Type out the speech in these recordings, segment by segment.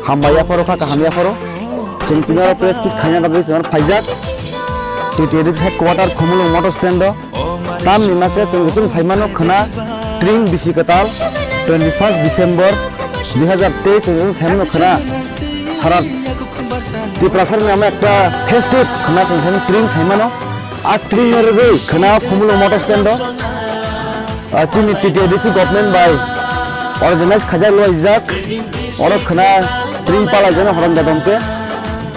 hambaya foro ka hamya foro sing pinara press kit khanya da bisi faijak TTD headquarter khumulu motor stand do tam ni mase sing saimano khana tring bisi katal 21 December 2023 sing saimano khana harat Tiprasar में हमें एक festive खाना संसार ट्रिंग है मानो आज ट्रिंग में रहे खाना खुमलो मोटर स्टैंड हो चीनी टीटीडीसी गवर्नमेंट बाय ऑर्गेनाइज खजा लो इजाक और खाना ट्रिंग पाला जने हरम जादम के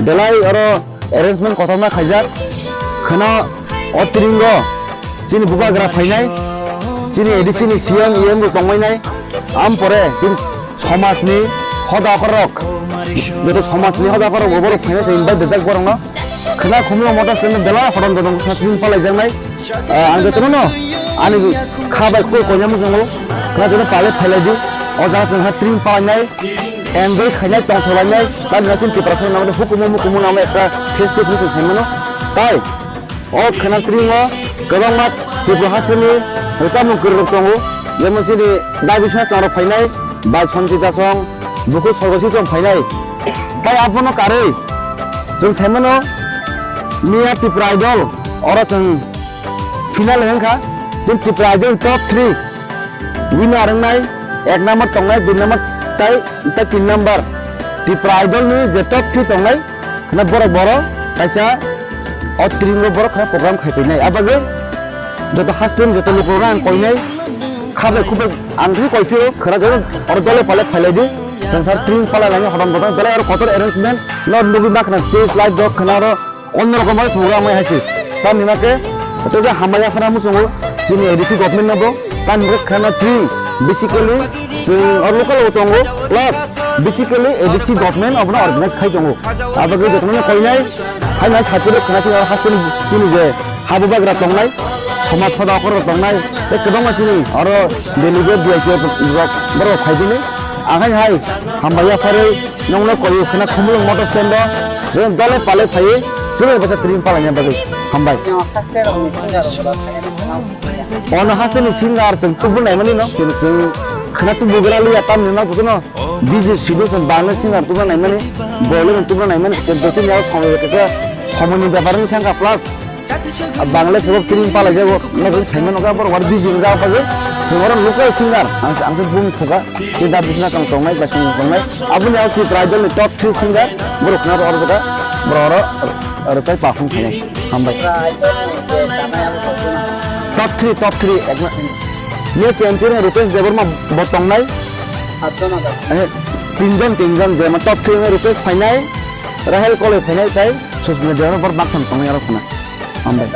डलाई और अरेंजमेंट कथा में खजा खाना और ट्रिंगो चीनी बुका ग्रा फाइनाई चीनी एडीसी नि सीएम ईएम को तंगमाइनाई आम परे चीनी समाज नि हदा करक যেটা সমাজ নিহত করার ওভার ফাইনান্স ইনভাইট দেখ করো না খানা খুমলো মোটর স্ট্যান্ড দেলা হরন দম সাতদিন পালাই জানাই আনগে তো না আনি খাবাই কই কইনামু জঙ্গল খানা যেন পালে ফাইলাই দি অজা जोंहा ট্রিম পাইনাই এন্ডই খাইনাই তং সলাইনাই তার নতুন টিপ্রাসন নামে হুকুমু নামে একটা ফেস্টিভ ফেস্টিভ সাইমানো তাই ও খানা ট্রিম গোবাं মাত টিপ্রাহাসনি হতামু করব তঙ্গু যেমন সিনি দাবিসা তর ফাইনাই বা সঞ্চিতা সং बुku सरगसी जों फाइनाय ताई आपनो कारै जों थाइमानो मिया टिप्रा आइडल और जों फिनाल हेंखा जों टिप्रा आइडल टॉप 3 विनार नाय एक नंबर तंगनाय दुई नंबर ताई इता 3 नंबर टिप्रा आइडल नि जे टॉप 3 तंगनाय ना बरो ताइसा और 3 नो बरो खा प्रोग्राम खाइफैनाय आबागे जतो हास्टेल जतो प्रोग्राम कइनाय खाबे खुबे आंग्रि कइफियो खरा जन और दले पाले फाइलायदि संसार ट्रिंग पाला लागे हरम बदन बेला और कतर अरेंजमेंट नट लुबि बाखना स्टेज लाइट दक खनारो अन्य रकम भाবে प्रग्राम हाइसि तार निमाके तो जे हामाया फरा मुसंगो जोंनि एडीसी गवर्नमेंट नबो तान खाना ट्रिंग बेसिकली और लोकल होतंगो प्लस बेसिकली एडीसी गवर्नमेंट अपना ऑर्गेनाइज खाइतंगो आबागे जतने कइनाय हाइना खातिर खानाति और हासिल तिनि जे हाबु बाग्रा तंगनाय समाज फदा कर तंगनाय ए गोबां मानसिनि और डेलिगेट दिआइसि बरो फाइदिनि आखाय हाय हामबाया फारै नंनो कयो खाना खुमलो मोटर स्टैंड जों दले पाले फायै जों बसा ट्रिम पालायना बागै हामबाय अन हासनि सिंगार जों तुबु नायमानि न जों खाना तुबु गरालि आता नना गुनो बिजि सिबो जों बानो सिंगार तुबु नायमानि बोले तुबु नायमानि बेसे याव खावैके हमनि बेपारनि थांगा प्लास बांला सब ट्रिम पालाय जागो न साइमन नगा बर वर बिजि जा बागै जोंरा लोकल सिंगार आं बुं थगा दा बिसना कं तंनाय बा सिंगार तंनाय आबुनि आउटि ट्राइबल टॉप 2 सिंगार बरखना और बदा बरर और ताइ पाखुं थानाय हामबाय टॉप 3 ये चैंपियन रुपेश देवर मा बतंनाय तीनजन जे मा टॉप 3 में रुपेश फाइनाल राहेल कॉलेज फाइनाल ताइ सुसना देवर बर बाखन तंनाय आरो खना हामबाय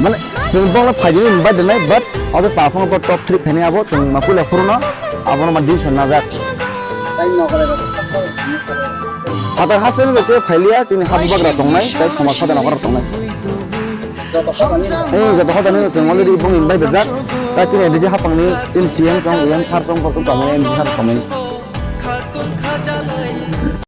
माने जों बंला फाइदिन इनभाइट देनाय बाट अब पाफों पर टॉप 3 फैने आबो जों माकुला फुरनो आबो मा दिस ना जाक आदा हासेन बे फाइलिया जोंनि हाबु बाग्रा दंनाय जाय समाज फदा नगर दंनाय जब हदानो जों अलरेडी बुं इनभाइट जाक दा जों एदि हापांनि जों सीएम जों एम सार जों फोरखौ दंनाय एम सार दंनाय